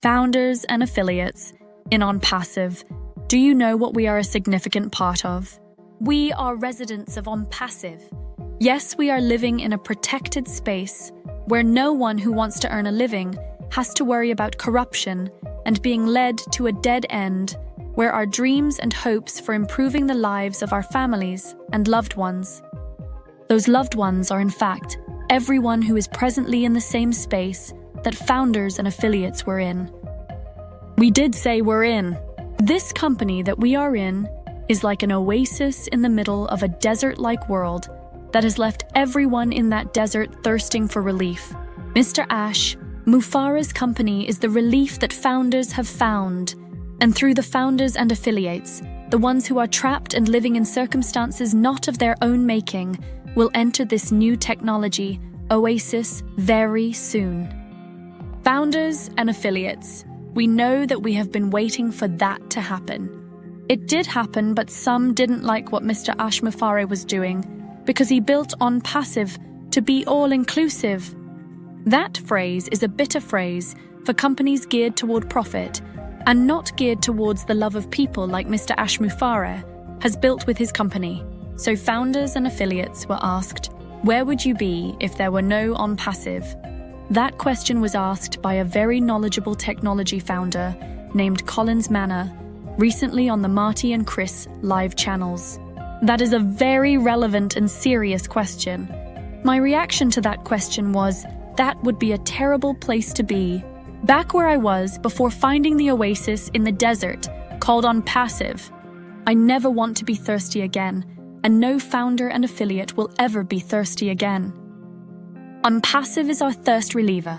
Founders and affiliates in Onpassive, do you know what we are a significant part of? We are residents of Onpassive. Yes, we are living in a protected space where no one who wants to earn a living has to worry about corruption and being led to a dead end, where our dreams and hopes for improving the lives of our families and loved ones. Those loved ones are, in fact, everyone who is presently in the same space that founders and affiliates were in. We did say we're in. This company that we are in is like an oasis in the middle of a desert-like world that has left everyone in that desert thirsting for relief. Mr. Ash, Mufara's company is the relief that founders have found, and through the founders and affiliates, the ones who are trapped and living in circumstances not of their own making will enter this new technology, OASIS, very soon. Founders and affiliates, we know that we have been waiting for that to happen. It did happen, but some didn't like what Mr. Ash Mufara was doing because he built Onpassive to be all-inclusive. That phrase is a bitter phrase for companies geared toward profit and not geared towards the love of people like Mr. Ash Mufara has built with his company. So founders and affiliates were asked, where would you be if there were no Onpassive? That question was asked by a very knowledgeable technology founder named Collins Manor recently on the Marty and Chris live channels. That is a very relevant and serious question. My reaction to that question was, that would be a terrible place to be. Back where I was before finding the oasis in the desert called Onpassive. I never want to be thirsty again, and no founder and affiliate will ever be thirsty again. Onpassive is our thirst reliever.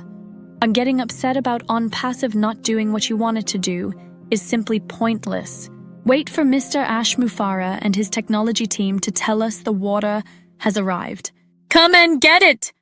And getting upset about Onpassive not doing what you want it to do is simply pointless. Wait for Mr. Ash Mufara and his technology team to tell us the water has arrived. Come and get it!